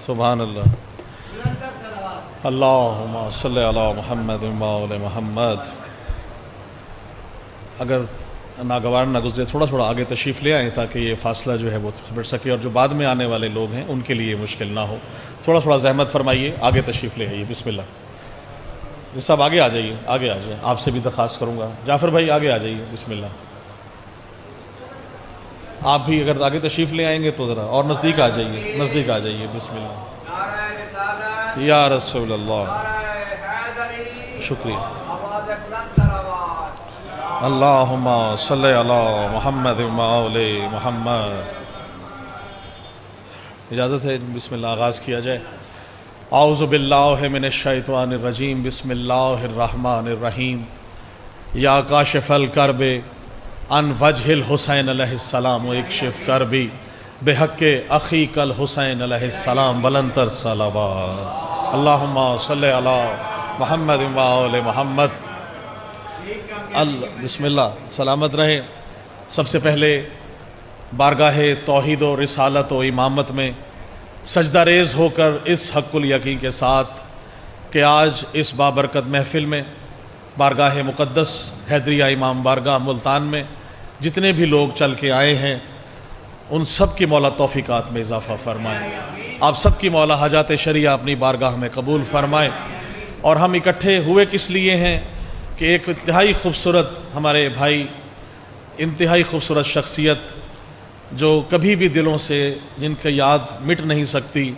سبحان اللہ. اللہم صلی علی محمد و آل محمد. اگر ناگوار نہ گزرے تھوڑا آگے تشریف لے آئیں تاکہ یہ فاصلہ جو ہے وہ بڑھ سکے اور جو بعد میں آنے والے لوگ ہیں ان کے لیے مشکل نہ ہو. تھوڑا زحمت فرمائیے, آگے تشریف لے آئیے. بسم اللہ. یہ سب آگے آ جائیے, آگے آ جائیں. آپ سے بھی درخواست کروں گا, جعفر بھائی آگے آ جائیے. بسم اللہ. آپ بھی اگر آگے تشریف لے آئیں گے تو ذرا اور نزدیک آ جائیے, نزدیک آ جائیے. بسم اللہ. یا رسول اللہ, شکریہ. اللہم صلی علی محمد و آل محمد. اجازت ہے بسم اللہ آغاز کیا جائے. اعوذ باللہ من الشیطان الرجیم. بسم اللہ الرحمن الرحیم. یا کاشف الکرب عن وجہ الحسین علیہ السلام و اکشف کربی بحق اخیک الحسین علیہ السلام بلندتر صلوات. اللہم صلی علی محمد و آل محمد. بسم اللہ. سلامت رہیں. سب سے پہلے بارگاہ توحید و رسالت و امامت میں سجدہ ریز ہو کر اس حق الیقین کے ساتھ کہ آج اس بابرکت محفل میں بارگاہ مقدس حیدریہ امام بارگاہ ملتان میں جتنے بھی لوگ چل کے آئے ہیں ان سب کی مولا توفیقات میں اضافہ فرمائیں. آپ سب کی مولا حاجات شریعہ اپنی بارگاہ میں قبول فرمائیں. اور ہم اکٹھے ہوئے کس لیے ہیں کہ ایک انتہائی خوبصورت ہمارے بھائی, انتہائی خوبصورت شخصیت جو کبھی بھی دلوں سے جن کی یاد مٹ نہیں سکتی,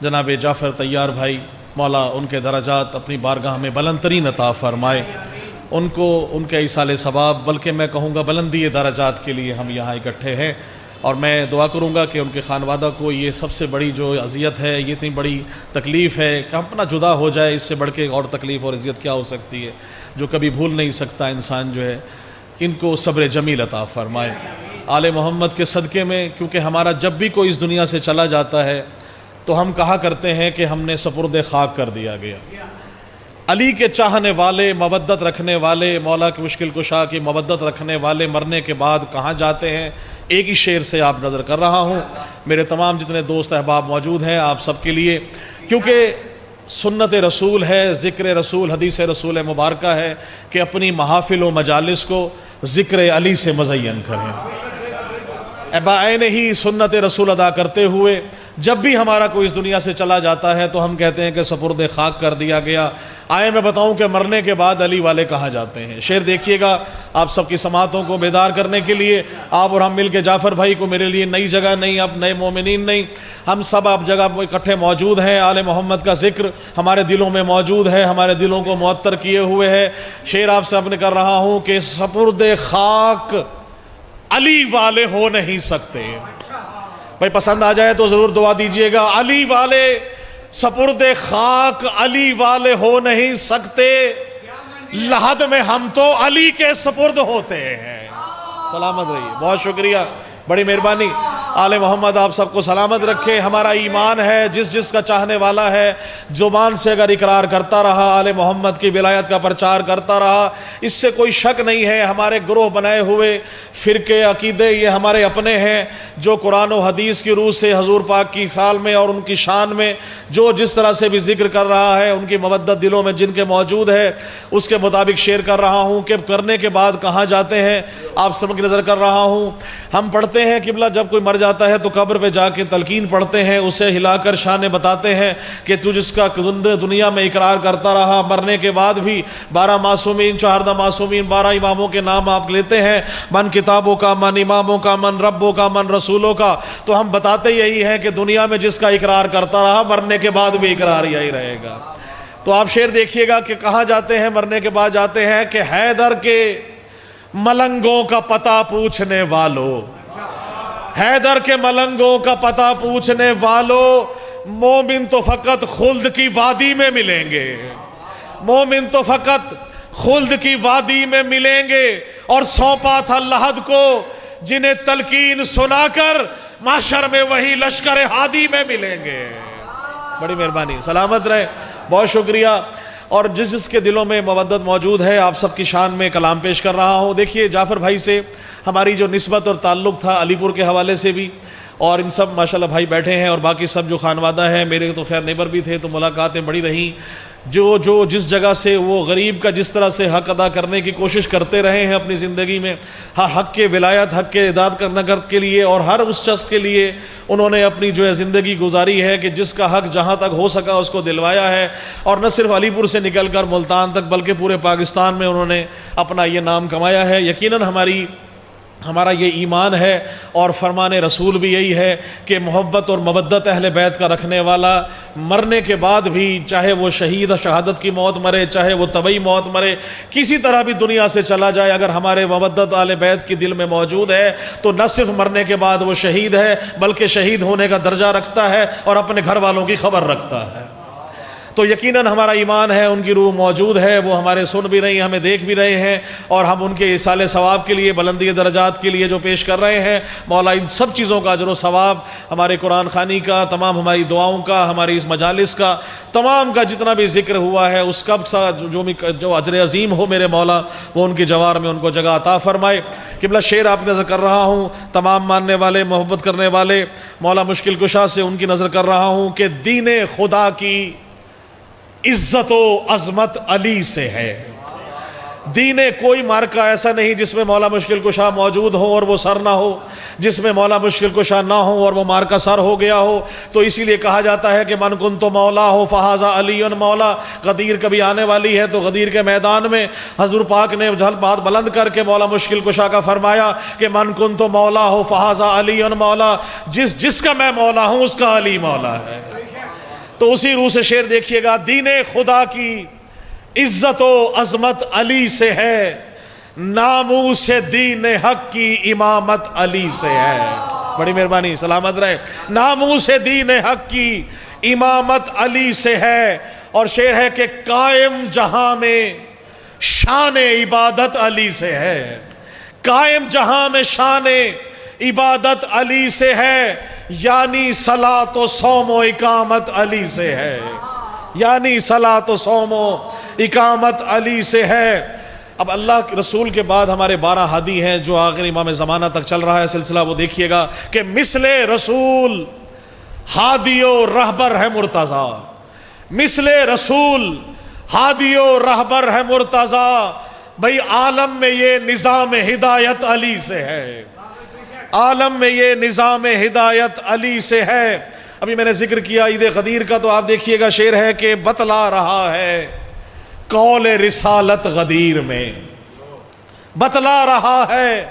جناب جعفر طیار بھائی, مولا ان کے درجات اپنی بارگاہ میں بلند ترین عطا فرمائے. ان کو ان کے ایصال ثواب بلکہ میں کہوں گا بلندی درجات کے لیے ہم یہاں اکٹھے ہیں. اور میں دعا کروں گا کہ ان کے خانوادہ کو یہ سب سے بڑی جو اذیت ہے, یہ اتنی بڑی تکلیف ہے کہ اپنا جدا ہو جائے, اس سے بڑھ کے اور تکلیف اور اذیت کیا ہو سکتی ہے, جو کبھی بھول نہیں سکتا انسان جو ہے. ان کو صبر جمیل عطا فرمائے آل محمد کے صدقے میں. کیونکہ ہمارا جب بھی کوئی اس دنیا سے چلا جاتا ہے تو ہم کہا کرتے ہیں کہ ہم نے سپرد خاک کر دیا گیا. علی کے چاہنے والے, مودت رکھنے والے, مولا کی مشکل کشا کی مودت رکھنے والے مرنے کے بعد کہاں جاتے ہیں, ایک ہی شعر سے آپ نظر کر رہا ہوں. میرے تمام جتنے دوست احباب موجود ہیں آپ سب کے لیے, کیونکہ سنت رسول ہے, ذکر رسول, حدیث رسول مبارکہ ہے کہ اپنی محافل و مجالس کو ذکر علی سے مزین کریں. بعین ہی سنت رسول ادا کرتے ہوئے جب بھی ہمارا کوئی اس دنیا سے چلا جاتا ہے تو ہم کہتے ہیں کہ سپرد خاک کر دیا گیا. آئے میں بتاؤں کہ مرنے کے بعد علی والے کہاں جاتے ہیں. شعر دیکھیے گا آپ سب کی سماعتوں کو بیدار کرنے کے لیے. آپ اور ہم مل کے جعفر بھائی کو, میرے لیے نئی جگہ نہیں, اب نئے مومنین نہیں, ہم سب آپ جگہ اکٹھے موجود ہیں. آل محمد کا ذکر ہمارے دلوں میں موجود ہے, ہمارے دلوں کو معطر کیے ہوئے ہے. شعر آپ سے اپنے کر رہا ہوں کہ سپرد خاک علی والے ہو نہیں سکتے. بھائی پسند آ جائے تو ضرور دعا دیجئے گا. علی والے سپرد خاک علی والے ہو نہیں سکتے, لحد میں ہم تو علی کے سپرد ہوتے ہیں. سلامت رہیے, بہت شکریہ, بڑی مہربانی. آل محمد آپ سب کو سلامت رکھے. ہمارا ایمان ہے جس کا چاہنے والا ہے زبان سے اگر اقرار کرتا رہا, آل محمد کی ولایت کا پرچار کرتا رہا, اس سے کوئی شک نہیں ہے. ہمارے گروہ بنائے ہوئے فرقے عقیدے یہ ہمارے اپنے ہیں, جو قرآن و حدیث کی روح سے حضور پاک کی خیال میں اور ان کی شان میں جو جس طرح سے بھی ذکر کر رہا ہے, ان کی مودت دلوں میں جن کے موجود ہے, اس کے مطابق شیئر کر رہا ہوں کہ کرنے کے بعد کہاں جاتے ہیں. آپ سب کی نظر کر رہا ہوں. ہم پڑھتے ہیں قبلہ جب کوئی مر جاتا ہے تو قبر پہ جا کے تلقین پڑھتے ہیں, اسے ہلا کر شان بتاتے ہیں کہ تو جس کا دنیا میں اقرار کرتا رہا, مرنے کے بعد بھی 12 معصومین, 14 معصومین, 12 اماموں کے نام آپ لیتے ہیں, من کتابوں کا, من اماموں کا, من ربوں کا, من رسولوں کا. تو ہم بتاتے یہی ہیں کہ دنیا میں جس کا اقرار کرتا رہا مرنے کے بعد بھی اقرار یہی رہے گا. تو آپ شعر دیکھیے گا کہ کہاں جاتے ہیں مرنے کے بعد. جاتے ہیں کہ حیدر کے ملنگوں کا پتہ پوچھنے والوں, حیدر کے ملنگوں کا پتہ پوچھنے والوں, مومن تو فقط خلد کی وادی میں ملیں گے, مومن تو فقط خلد کی وادی میں ملیں گے. اور سونپا تھا لحد کو جنہیں تلقین سنا کر محشر میں وہی لشکر ہادی میں ملیں گے. بڑی مہربانی, سلامت رہے, بہت شکریہ. اور جس کے دلوں میں مودت موجود ہے آپ سب کی شان میں کلام پیش کر رہا ہوں. دیکھیے جعفر بھائی سے ہماری جو نسبت اور تعلق تھا علی پور کے حوالے سے بھی، اور ان سب ماشاءاللہ بھائی بیٹھے ہیں اور باقی سب جو خانوادہ ہیں، میرے تو خیر نیبر بھی تھے تو ملاقاتیں بڑی رہیں، جو جس جگہ سے وہ غریب کا جس طرح سے حق ادا کرنے کی کوشش کرتے رہے ہیں اپنی زندگی میں، ہر حق کے ولایت، حق کے اعداد نگرد کے لیے، اور ہر اس شخص کے لیے انہوں نے اپنی جو ہے زندگی گزاری ہے کہ جس کا حق جہاں تک ہو سکا اس کو دلوایا ہے، اور نہ صرف علی پور سے نکل کر ملتان تک بلکہ پورے پاکستان میں انہوں نے اپنا یہ نام کمایا ہے۔ یقیناً ہمارا یہ ایمان ہے اور فرمان رسول بھی یہی ہے کہ محبت اور مودت اہل بیت کا رکھنے والا مرنے کے بعد بھی، چاہے وہ شہید شہادت کی موت مرے، چاہے وہ طبعی موت مرے، کسی طرح بھی دنیا سے چلا جائے، اگر ہمارے مودت اہل بیت کی دل میں موجود ہے تو نہ صرف مرنے کے بعد وہ شہید ہے بلکہ شہید ہونے کا درجہ رکھتا ہے اور اپنے گھر والوں کی خبر رکھتا ہے۔ تو یقیناً ہمارا ایمان ہے، ان کی روح موجود ہے، وہ ہمارے سن بھی رہی ہیں، ہمیں دیکھ بھی رہے ہیں، اور ہم ان کے ایصال ثواب کے لیے، بلندی درجات کے لیے جو پیش کر رہے ہیں، مولا ان سب چیزوں کا اجر و ثواب، ہمارے قرآن خوانی کا، تمام ہماری دعاؤں کا، ہماری اس مجالس کا، تمام کا جتنا بھی ذکر ہوا ہے اس کا جو اجر عظیم ہو میرے مولا وہ ان کی جوار میں ان کو جگہ عطا فرمائے۔ قبلہ شعر آپ کی نظر کر رہا ہوں، تمام ماننے والے، محبت کرنے والے مولا مشکل کشا سے ان کی نظر کر رہا ہوں کہ دین خدا کی عزت و عظمت علی سے ہے۔ دین کوئی مارکہ ایسا نہیں جس میں مولا مشکل کشا موجود ہو اور وہ سر نہ ہو، جس میں مولا مشکل کشا نہ ہو اور وہ مارکہ سر ہو گیا ہو۔ تو اسی لیے کہا جاتا ہے کہ من کنت مولا ہو فہذا علی مولا۔ غدیر کبھی آنے والی ہے تو غدیر کے میدان میں حضور پاک نے بات بلند کر کے مولا مشکل کشا کا فرمایا کہ من کنت مولا ہو فہذا علی مولا، جس کا میں مولا ہوں اس کا علی مولا ہے۔ تو اسی روح سے شعر دیکھیے گا، دین خدا کی عزت و عظمت علی سے ہے، ناموس دین حق کی امامت علی سے ہے۔ بڑی مہربانی، سلامت رہے۔ ناموس دین حق کی امامت علی سے ہے، اور شعر ہے کہ قائم جہاں میں شان عبادت علی سے ہے۔ قائم جہاں میں شان عبادت علی سے ہے، یعنی صلاۃ و صوم و اقامت علی سے ہے، یعنی صلاۃ و صوم و اقامت علی سے ہے۔ اب اللہ کے رسول کے بعد ہمارے 12 ہادی ہیں جو آخر امام زمانہ تک چل رہا ہے سلسلہ، وہ دیکھیے گا کہ مثل رسول ہادی و رہبر ہے مرتضیٰ، مثل رسول ہادی و رہبر ہے مرتضیٰ، بھئی عالم میں یہ نظام ہدایت علی سے ہے، عالم میں یہ نظام ہدایت علی سے ہے۔ ابھی میں نے ذکر کیا عید غدیر کا، تو آپ دیکھیے گا شعر ہے کہ بتلا رہا ہے قول رسالت غدیر میں، بتلا رہا ہے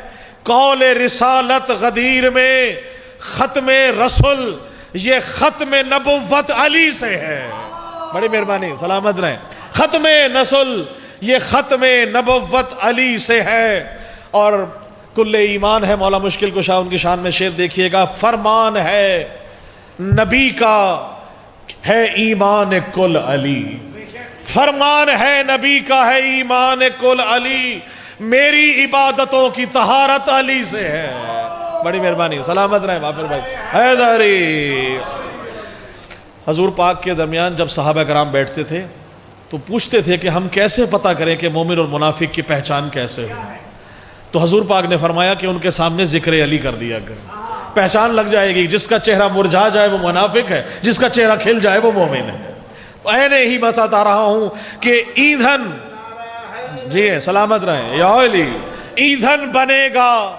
قول رسالت غدیر میں، ختم رسول یہ ختم نبوت علی سے ہے۔ بڑی مہربانی، سلامت رہیں۔ ختم نسل یہ ختم نبوت علی سے ہے، اور کل ایمان ہے مولا مشکل کشا ان کی شان میں شعر دیکھیے گا، فرمان ہے نبی کا ہے ایمان کل علی، فرمان ہے نبی کا ہے ایمان کل علی، میری عبادتوں کی طہارت علی سے ہے۔ بڑی مہربانی، سلامت رہیں وافر بھائی حیدری۔ حضور پاک کے درمیان جب صحابہ کرام بیٹھتے تھے تو پوچھتے تھے کہ ہم کیسے پتہ کریں کہ مومن اور منافق کی پہچان کیسے ہو، تو حضور پاک نے فرمایا کہ ان کے سامنے ذکر علی کر دیا کریں، پہچان لگ جائے گی۔ جس کا چہرہ مرجھا جائے وہ منافق ہے، جس کا چہرہ کھل جائے وہ مومن ہے۔ میں ہی بتاتا رہا ہوں کہ ایندھن، جی سلامت رہیں یا علی، ایندھن بنے گا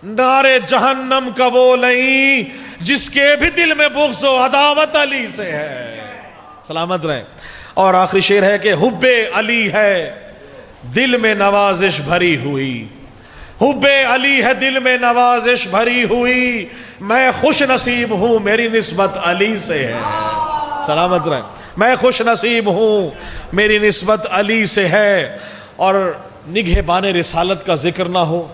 نارے جہنم کا وہ نہیں جس کے بھی دل میں بغض و عداوت علی سے ہے۔ سلامت رہیں۔ اور آخری شعر ہے کہ حب علی ہے دل میں نوازش بھری ہوئی، حب علی ہے دل میں نوازش بھری ہوئی، میں خوش نصیب ہوں میری نسبت علی سے ہے۔ سلامت رہیں۔ میں خوش نصیب ہوں میری نسبت علی سے ہے۔ اور نگہبان رسالت کا ذکر نہ ہو،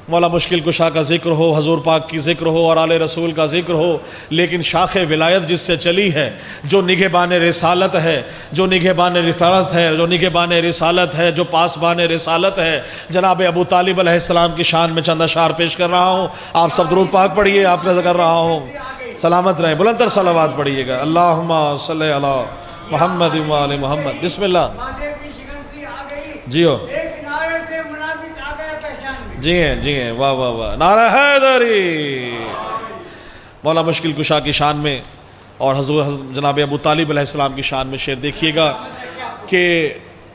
مولا مشکل کشا کا ذکر ہو، حضور پاک کی ذکر ہو اور آل رسول کا ذکر ہو، لیکن شاخ ولایت جس سے چلی ہے، جو نگہبان رسالت ہے، جو نگہبان رفالت ہے، جو نگہبان رسالت ہے، جو پاسبان رسالت ہے، جناب ابو طالب علیہ السلام کی شان میں چند اشعار پیش کر رہا ہوں۔ آپ سب درود پاک پڑھیے، آپ نظر کر رہا ہوں، سلامت رہیں، بلند تر صلوات پڑھیے گا۔ اللہم صلی علی محمد و آل محمد۔ بسم اللہ۔ جی ہو جی ہیں واہ واہ واہ، نعرہ حیدری۔ مولا مشکل کشا کی شان میں اور حضور جناب ابو طالب علیہ السلام کی شان میں شعر دیکھیے گا کہ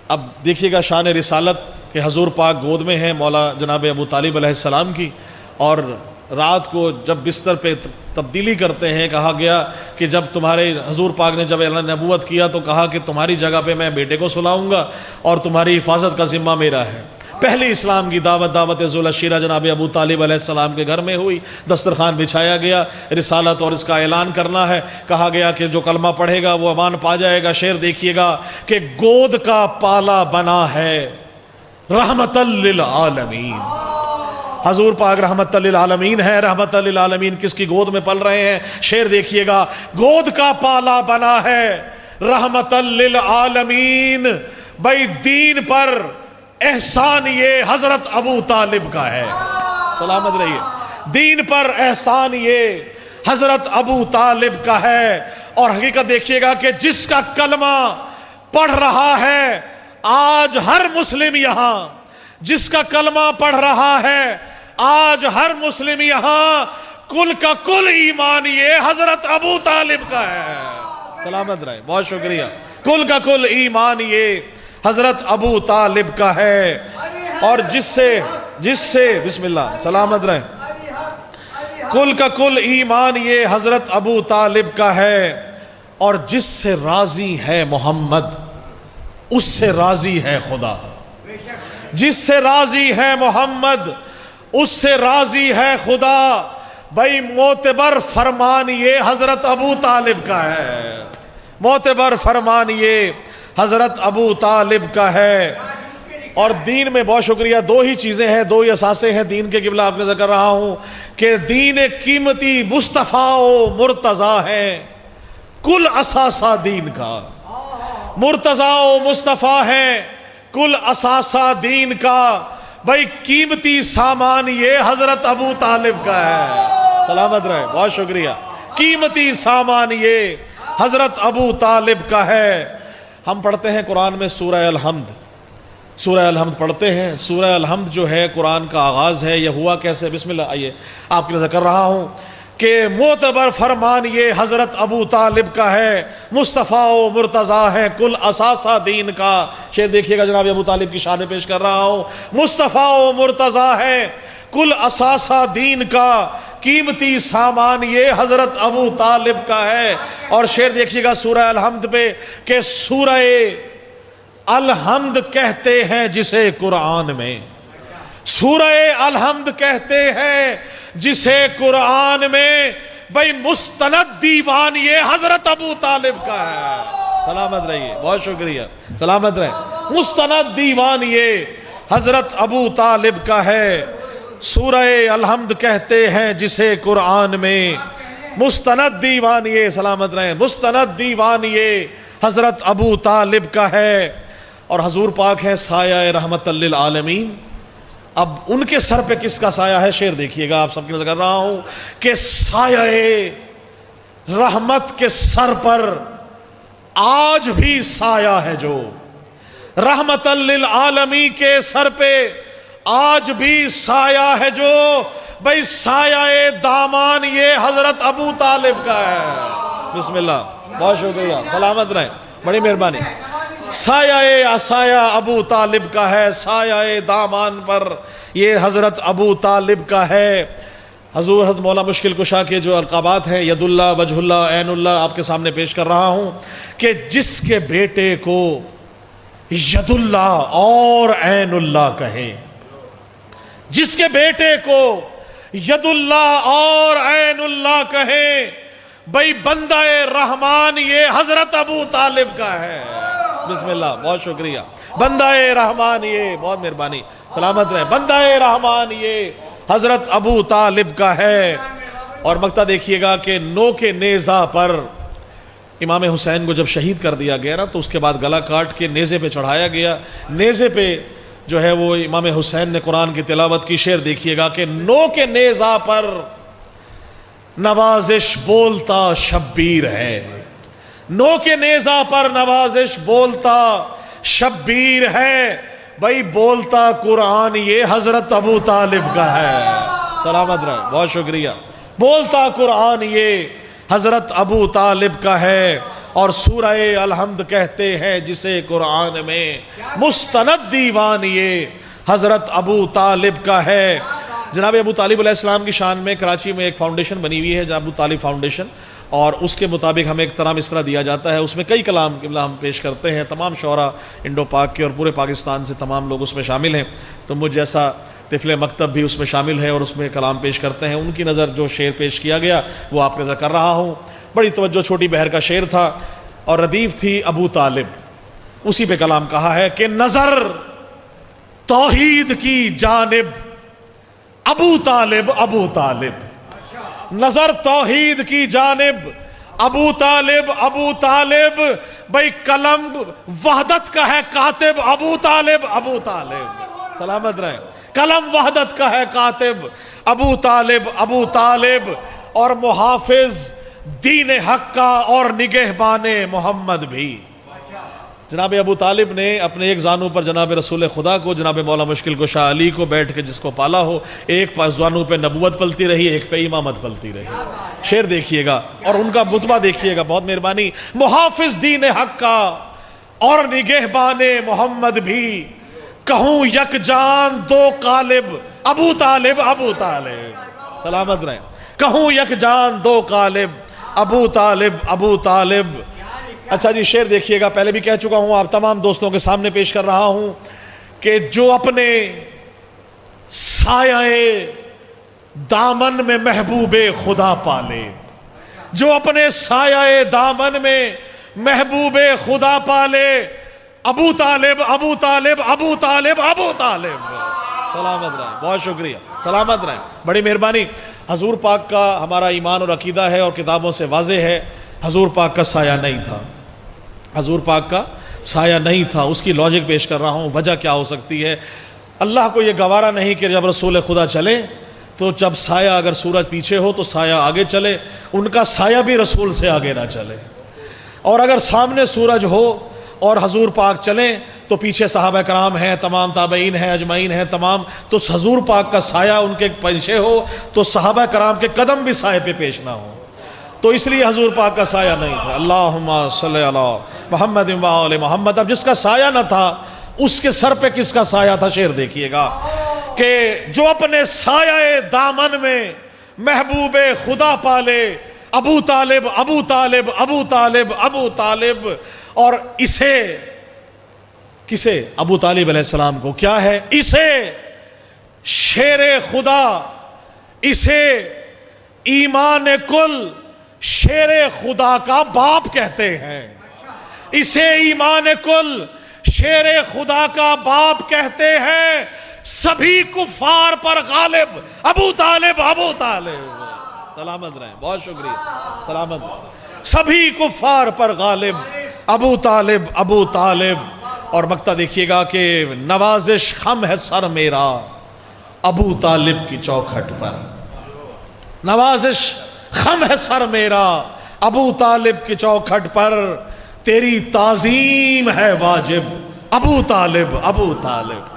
اب دیکھیے گا شان رسالت کہ حضور پاک گود میں ہیں مولا جناب ابو طالب علیہ السلام کی، اور رات کو جب بستر پہ تبدیلی کرتے ہیں، کہا گیا کہ جب تمہارے حضور پاک نے جب اعلان نبوت کیا تو کہا کہ تمہاری جگہ پہ میں بیٹے کو سلاؤں گا اور تمہاری حفاظت کا ذمہ میرا ہے۔ پہلی اسلام کی دعوت ذوالعشیرہ جناب ابو طالب علیہ السلام کے گھر میں ہوئی، دسترخوان بچھایا گیا، رسالت اور اس کا اعلان کرنا ہے، کہا گیا کہ جو کلمہ پڑھے گا وہ امان پا جائے گا۔ شعر دیکھیے گا کہ گود کا پالا بنا ہے رحمت للعالمین، حضور پاک رحمت للعالمین ہے۔ رحمت للعالمین کس کی گود میں پل رہے ہیں؟ شعر دیکھیے گا، گود کا پالا بنا ہے رحمت للعالمین، بھائی دین پر احسان یہ حضرت ابو طالب کا ہے، سلامت رہیے، دین پر احسان یہ حضرت ابو طالب کا ہے۔ اور حقیقت دیکھیے گا کہ جس کا کلمہ پڑھ رہا ہے آج ہر مسلم یہاں، جس کا کلمہ پڑھ رہا ہے آج ہر مسلم یہاں، کل کا کل ایمان یہ حضرت ابو طالب کا ہے، سلامت رہے، بہت شکریہ۔ کل کا کل ایمان یہ حضرت ابو طالب کا ہے، اور جس سے بسم اللہ سلامت رہے، کل کا کل ایمان یہ حضرت ابو طالب کا ہے، اور جس سے راضی ہے محمد اس سے راضی ہے خدا، جس سے راضی ہے محمد اس سے راضی ہے خدا، بھائی معتبر فرمان یہ حضرت ابو طالب کا ہے، معتبر فرمان یہ حضرت ابو طالب کا ہے۔ اور دین میں بہت شکریہ، دو ہی چیزیں ہیں، دو ہی اساسے ہیں دین کے، قبلہ آپ نے ذکر رہا ہوں کہ دین قیمتی مصطفیٰ و مرتضیٰ ہے، کل اساسہ دین کا، مرتضیٰ و مصطفیٰ ہے کل اساسہ دین کا، بھائی قیمتی سامان یہ حضرت ابو طالب کا ہے، سلامت رہے، بہت شکریہ، قیمتی سامان یہ حضرت ابو طالب کا ہے۔ ہم پڑھتے ہیں قرآن میں سورہ الحمد، سورہ الحمد پڑھتے ہیں۔ سورہ الحمد جو ہے قرآن کا آغاز ہے، یہ ہوا کیسے؟ بسم اللہ، آئیے آپ کے لیے ذکر رہا ہوں کہ معتبر فرمان یہ حضرت ابو طالب کا ہے، مصطفیٰ و مرتضیٰ ہے کل اساسہ دین کا۔ شعر دیکھیے گا، جناب ابو طالب کی شان میں پیش کر رہا ہوں، مصطفیٰ و مرتضیٰ ہے کل اساسہ دین کا، قیمتی سامان یہ حضرت ابو طالب کا ہے۔ اور شعر دیکھیے گا سورہ الحمد پہ کہ سورہ الحمد کہتے ہیں جسے قرآن میں، سورہ الحمد کہتے ہیں جسے قرآن میں، بھئی مستند دیوان یہ حضرت ابو طالب کا ہے، سلامت رہیے، بہت شکریہ، سلامت رہے، مستند دیوان یہ حضرت ابو طالب کا ہے۔ سورہ الحمد کہتے ہیں جسے قرآن میں، مستند دیوان یہ، سلامت رہے، مستند دیوان یہ حضرت ابو طالب کا ہے۔ اور حضور پاک ہے سایہ رحمت للعالمین۔ اب ان کے سر پہ کس کا سایہ ہے؟ شعر دیکھیے گا، آپ سب کے لیے کر رہا ہوں کہ سایہ رحمت کے سر پر آج بھی سایہ ہے، جو رحمت للعالمین کے سر پہ آج بھی سایہ ہے، جو بھئی سایہ دامان یہ حضرت ابو طالب کا ہے۔ بسم اللہ، بہت شکریہ، سلامت رہیں، بڑی مہربانی۔ سایہ ابو طالب کا ہے، سایہ دامان پر یہ حضرت ابو طالب کا ہے۔ حضور حضرت مولا مشکل کشا کے جو القابات ہیں، ید اللہ، وجہ اللہ، عین اللہ، آپ کے سامنے پیش کر رہا ہوں کہ جس کے بیٹے کو ید اللہ اور عین اللہ کہیں، جس کے بیٹے کو ید اللہ اور عین اللہ کہیں، بھئی بندہ رحمان یہ حضرت ابو طالب کا ہے۔ بسم اللہ، بہت شکریہ، بندہ رحمان یہ، بہت مہربانی، سلامت رہے، بندہ رحمان یہ حضرت ابو طالب کا ہے۔ اور مقطع دیکھیے گا کہ نو کے نیزہ پر امام حسین کو جب شہید کر دیا گیا نا، تو اس کے بعد گلا کاٹ کے نیزے پہ چڑھایا گیا، نیزے پہ جو ہے وہ امام حسین نے قرآن کی تلاوت کی۔ شعر دیکھیے گا کہ نو کے نیزہ پر نوازش بولتا شبیر ہے، نو کے نیزہ پر نوازش بولتا شبیر ہے، بھائی بولتا قرآن یہ حضرت ابو طالب کا ہے. سلامت رہے, بہت شکریہ. بولتا قرآن یہ حضرت ابو طالب کا ہے, اور سورہ الحمد کہتے ہیں جسے قرآن میں مستند دیوان یہ حضرت ابو طالب کا ہے. جناب ابو طالب علیہ السلام کی شان میں کراچی میں ایک فاؤنڈیشن بنی ہوئی ہے, جناب ابو طالب فاؤنڈیشن, اور اس کے مطابق ہمیں ایک طرح مصرع دیا جاتا ہے. اس میں کئی کلام قبلہ ہم پیش کرتے ہیں. تمام شعراء انڈو پاک کے اور پورے پاکستان سے تمام لوگ اس میں شامل ہیں. تو مجھ جیسا طفل مکتب بھی اس میں شامل ہے اور اس میں کلام پیش کرتے ہیں. ان کی نظر جو شعر پیش کیا گیا وہ آپ نظر کر رہا ہوں. بڑی توجہ چھوٹی بہر کا شعر تھا اور ردیف تھی ابو طالب. اسی پہ کلام کہا ہے کہ نظر توحید کی جانب ابو طالب ابو طالب, نظر توحید کی جانب ابو طالب ابو طالب. بھئی قلم وحدت کا ہے کاتب ابو طالب ابو طالب. سلامت رہے. قلم وحدت کا ہے کاتب ابو طالب ابو طالب, اور محافظ دین حق کا اور نگہبان محمد بھی. جناب ابو طالب نے اپنے ایک زانو پر جناب رسول خدا کو, جناب مولا مشکل کشا علی کو بیٹھ کے جس کو پالا ہو, ایک زانو پہ نبوت پلتی رہی, ایک پہ امامت پلتی رہی. شعر دیکھیے گا اور ان کا رتبہ دیکھیے گا, بہت مہربانی. محافظ دین حق کا اور نگہبان محمد بھی, کہوں یک جان دو قالب ابو طالب ابو طالب. سلامت رہیں. کہوں یک جان دو قالب ابو طالب ابو طالب. اچھا جی شعر دیکھیے گا. پہلے بھی کہہ چکا ہوں, آپ تمام دوستوں کے سامنے پیش کر رہا ہوں کہ جو اپنے سایہ دامن میں محبوب خدا پالے, جو اپنے سایہ دامن میں محبوب خدا پالے, ابو طالب ابو طالب ابو طالب ابو طالب. سلامت رہیں, بہت شکریہ. سلامت رہیں, بڑی مہربانی. حضور پاک کا ہمارا ایمان اور عقیدہ ہے اور کتابوں سے واضح ہے, حضور پاک کا سایہ نہیں تھا. حضور پاک کا سایہ نہیں تھا. اس کی لاجک پیش کر رہا ہوں. وجہ کیا ہو سکتی ہے؟ اللہ کو یہ گوارا نہیں کہ جب رسول خدا چلے تو جب سایہ اگر سورج پیچھے ہو تو سایہ آگے چلے, ان کا سایہ بھی رسول سے آگے نہ چلے. اور اگر سامنے سورج ہو اور حضور پاک چلیں تو پیچھے صحابہ کرام ہیں, تمام تابعین ہیں, اجمعین ہیں تمام, تو حضور پاک کا سایہ ان کے پیچھے ہو تو صحابہ کرام کے قدم بھی سایہ پہ پیش نہ ہو. تو اس لیے حضور پاک کا سایہ نہیں تھا. اللہم صلی علی محمد و آل محمد. اب جس کا سایہ نہ تھا اس کے سر پہ کس کا سایہ تھا؟ شعر دیکھیے گا کہ جو اپنے سایہ دامن میں محبوب خدا پالے, ابو طالب ابو طالب ابو طالب ابو طالب. اور اسے کسے؟ ابو طالب علیہ السلام کو کیا ہے؟ اسے شیر خدا, اسے ایمان کل شیر خدا کا باپ کہتے ہیں. اسے ایمان کل شیر خدا کا باپ کہتے ہیں. سبھی کفار پر غالب ابو طالب ابو طالب. سلامت رہیں, بہت شکریہ. سلامت رہیں. سبھی کفار پر غالب ابو طالب ابو طالب. اور مقطع دیکھیے گا کہ نوازش خم ہے سر میرا ابو طالب کی چوکھٹ پر. نوازش خم ہے سر میرا ابو طالب کی چوکھٹ پر, تیری تعظیم ہے واجب ابو طالب ابو طالب.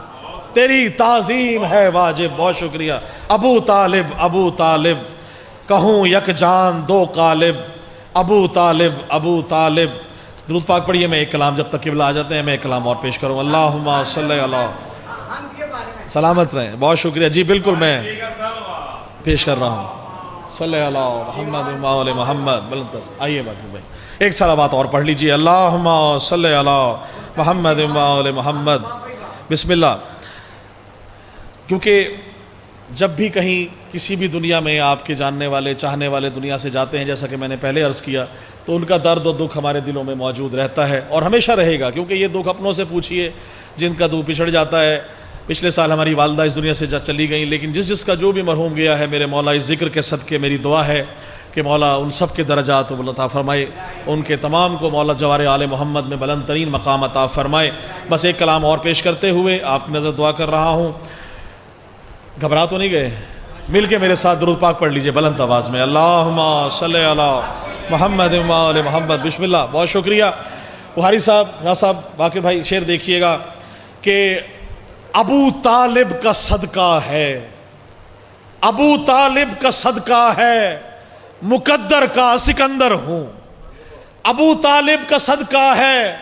تیری تعظیم ہے واجب. بہت شکریہ. ابو طالب ابو طالب. کہوں یک جان دو قالب ابو طالب ابو طالب. درود پاک پڑھیے. میں ایک کلام, جب تک قبلہ آ جاتے ہیں میں ایک کلام اور پیش کروں. اللہم صلی علی. سلامت رہیں, بہت شکریہ. جی بالکل میں پیش کر رہا ہوں. صلی اللہ محمد و آل محمد. آئیے باقی بھائی ایک صلوات اور پڑھ لیجئے. اللہم صلی علی محمد و آل محمد. بسم اللہ. کیونکہ جب بھی کہیں کسی بھی دنیا میں آپ کے جاننے والے چاہنے والے دنیا سے جاتے ہیں, جیسا کہ میں نے پہلے عرض کیا, تو ان کا درد و دکھ ہمارے دلوں میں موجود رہتا ہے اور ہمیشہ رہے گا. کیونکہ یہ دکھ اپنوں سے پوچھئے جن کا دو پچھڑ جاتا ہے. پچھلے سال ہماری والدہ اس دنیا سے چلی گئیں, لیکن جس کا جو بھی مرحوم گیا ہے, میرے مولا اس ذکر کے صدقے میری دعا ہے کہ مولا ان سب کے درجات و عطا فرمائے, ان کے تمام کو مولا جوار آل محمد میں بلند ترین مقام عطا فرمائے. بس ایک کلام اور پیش کرتے ہوئے آپ کی نظر دعا کر رہا ہوں. گھبرا تو نہیں گئے؟ مل کے میرے ساتھ درود پاک پڑھ لیجئے بلند آواز میں. اللہم صلی علی محمد و آل محمد. بسم اللہ. بہت شکریہ بہاری صاحب, راہ صاحب, باقر بھائی. شعر دیکھیے گا کہ ابو طالب کا صدقہ ہے، ابو طالب کا صدقہ ہے، مقدر کا سکندر ہوں۔ ابو طالب کا صدقہ ہے،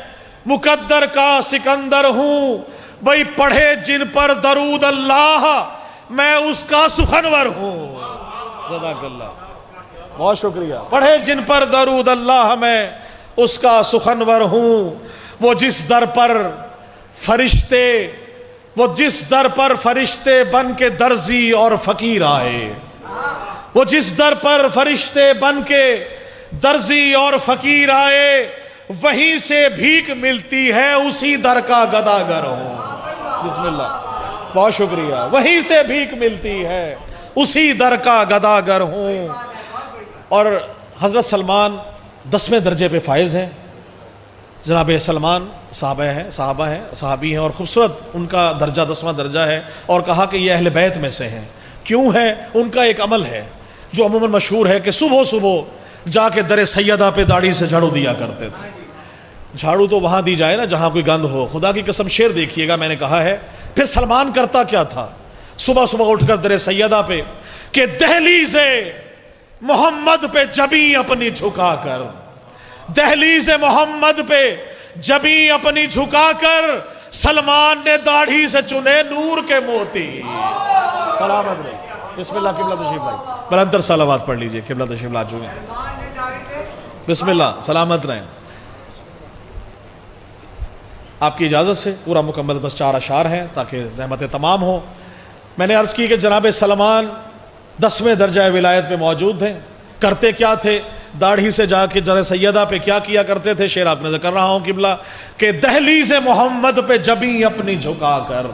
مقدر کا سکندر ہوں۔ بھئی پڑھے جن پر درود اللہ، میں اس کا سخنور ہوں۔ جزاک اللہ، بہت شکریہ۔ پڑھے جن پر درود اللہ، میں اس کا سخنور ہوں۔ وہ جس در پر فرشتے بن کے درزی اور فقیر آئے، وہ جس در پر فرشتے بن کے درزی اور فقیر آئے، وہیں سے بھیک ملتی ہے، اسی در کا گداگر ہوں۔ بسم اللہ، بہت شکریہ۔ وہیں سے بھیک ملتی ہے، اسی در کا گداگر ہوں۔ اور حضرت سلمان 10ویں درجے پہ فائز ہیں۔ جناب سلمان صحابی ہیں اور خوبصورت ان کا درجہ 10واں درجہ ہے، اور کہا کہ یہ اہل بیت میں سے ہیں۔ کیوں ہے؟ ان کا ایک عمل ہے جو عموماً مشہور ہے کہ صبح صبح جا کے در سیدہ پہ داڑھی سے جھاڑو دیا کرتے تھے۔ جھاڑو تو وہاں دی جائے نا جہاں کوئی گند ہو، خدا کی قسم شعر دیکھیے گا، میں نے کہا ہے۔ پھر سلمان کرتا کیا تھا؟ صبح صبح اٹھ کر در سیدہ پہ کہ دہلیز محمد پہ جبیں اپنی جھکا کر، دہلیز محمد پہ جبیں اپنی جھکا کر، سلمان نے داڑھی سے چنے نور کے موتی۔ سلامت رہے۔ بسم اللہ، قبلہ تشریف لائیں، بلندر صلوات پڑھ لیجئے، قبلہ تشریف لا چکے ہیں۔ بسم اللہ، سلامت رہیں۔ آپ کی اجازت سے پورا مکمل بس 4 اشعار ہیں تاکہ زحمتیں تمام ہوں۔ میں نے عرض کی کہ جناب سلمان 10ویں درجہ ولایت پہ موجود ہیں۔ کرتے کیا تھے؟ داڑھی سے جا کے در سیدہ پہ کیا کیا کرتے تھے؟ شعر آپ نے ذکر رہا ہوں قبلہ، کہ دہلیز محمد پہ جبیں اپنی جھکا کر،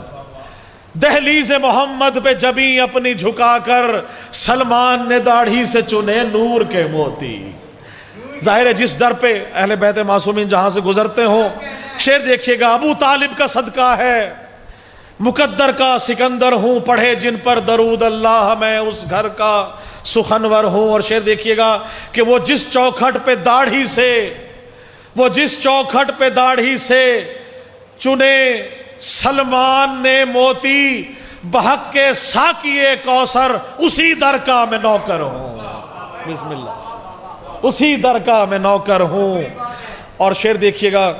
دہلیز محمد پہ جبیں اپنی جھکا کر، سلمان نے داڑھی سے چنے نور کے موتی۔ ظاہر ہے جس در پہ اہل بیت معصومین جہاں سے گزرتے ہوں، شعر دیکھیے گا، ابو طالب کا صدقہ ہے، مقدر کا سکندر ہوں، پڑھے جن پر درود اللہ، میں اس گھر کا سخنور ہوں۔ اور شعر دیکھیے گا کہ وہ جس چوکھٹ پہ داڑھی سے چنے سلمان نے موتی، بحق کے ساقیے کوثر، اسی در کا میں نوکر ہوں۔ بسم اللہ، اسی در کا میں نوکر ہوں۔ اور شعر دیکھیے گا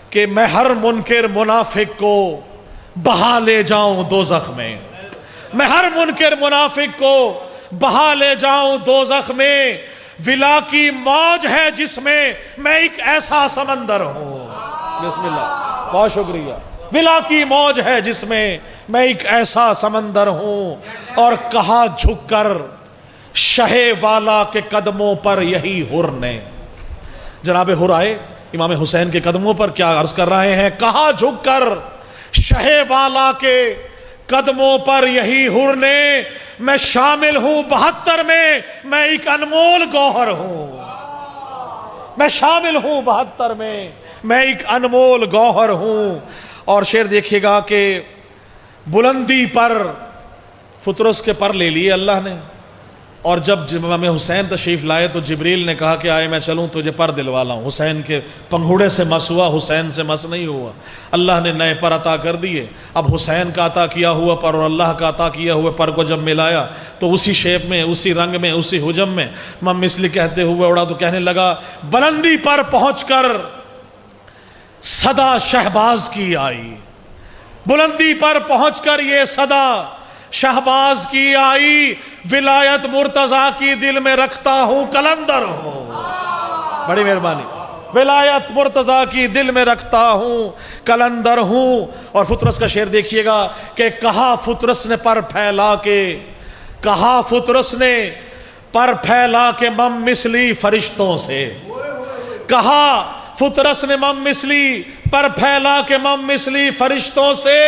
کہ میں ہر منکر منافق کو بہا لے جاؤں دوزخ میں، میں ہر منکر منافق کو بہا لے جاؤں دوزخ میں، ولا کی موج ہے جس میں میں ایک ایسا سمندر ہوں۔ بسم اللہ، بہت شکریہ۔ ولا کی موج ہے جس میں میں ایک ایسا سمندر ہوں۔ اور کہا جھک کر شہ والا کے قدموں پر یہی حر نے، جناب حر آئے امام حسین کے قدموں پر، کیا عرض کر رہے ہیں؟ کہا جھک کر شہ والا کے قدموں پر یہی حر نے، میں شامل ہوں 72 میں ایک انمول گوہر ہوں، میں شامل ہوں 72 میں ایک انمول گوہر ہوں۔ اور شعر دیکھیے گا کہ بلندی پر فطرس کے پر لے لیے اللہ نے، اور جب امام حسین تشریف لائے تو جبریل نے کہا کہ آئے میں چلوں تجھے پر دلوالا ہوں۔ حسین کے پنگھوڑے سے مس ہوا، حسین سے مس نہیں ہوا، اللہ نے نئے پر عطا کر دیے۔ اب حسین کا عطا کیا ہوا پر اور اللہ کا عطا کیا ہوا پر کو جب ملایا تو اسی شیپ میں، اسی رنگ میں، اسی حجم میں مم مثلی کہتے ہوئے اڑا تو کہنے لگا، بلندی پر پہنچ کر صدا شہباز کی آئی، بلندی پر پہنچ کر یہ صدا شہباز کی آئی، ولایت مرتضیٰ کی دل میں رکھتا ہوں کلندر ہوں۔ بڑی مہربانی، ولایت مرتضیٰ کی دل میں رکھتا ہوں کلندر ہوں۔ اور فطرس کا شعر دیکھیے گا کہ کہا فطرس نے پر پھیلا کے، کہا فطرس نے پر پھیلا کے مم مثلی فرشتوں سے، کہا فطرس نے مم مثلی پر پھیلا کے مم مثلی فرشتوں سے،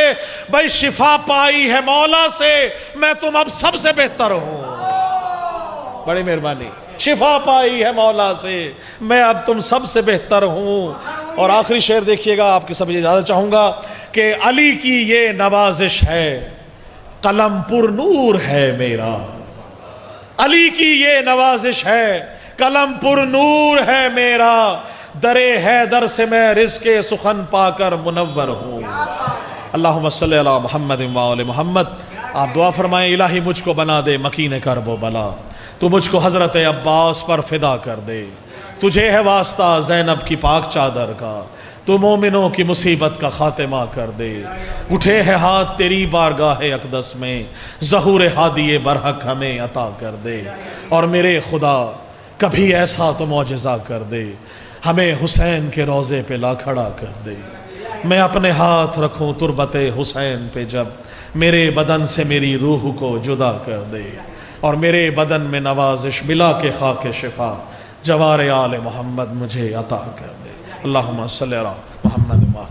بھئی شفا پائی ہے مولا سے، میں تم اب سب سے بہتر ہوں۔ بڑی مہربانی، شفا پائی ہے مولا سے، میں اب تم سب سے بہتر ہوں۔ اور آخری شعر دیکھیے گا، آپ کی سب اجازت چاہوں گا کہ علی کی یہ نوازش ہے، قلم پر نور ہے میرا، علی کی یہ نوازش ہے، قلم پر نور ہے میرا، در حیدر سے میں رزق سخن پا کر منور ہوں، اللہم صلی علی محمد و آل محمد۔ آپ دعا فرمائیں الہی مجھ کو بنا دے مکین کرب و بلا، تو مجھ کو حضرت عباس پر فدا کر دے، تجھے ہے واسطہ زینب کی پاک چادر کا، تو مومنوں کی مصیبت کا خاتمہ کر دے، اٹھے ہے ہاتھ تیری بارگاہ اقدس میں، ظہور ہادی برحق ہمیں عطا کر دے، اور میرے خدا کبھی ایسا تو معجزہ کر دے، ہمیں حسین کے روضے پہ لا کھڑا کر دے، میں اپنے ہاتھ رکھوں تربت حسین پہ جب میرے بدن سے میری روح کو جدا کر دے، اور میرے بدن میں نوازش ملا کے خاک شفا جوار آل محمد مجھے عطا کر دے۔ اللہم صلی علی محمد و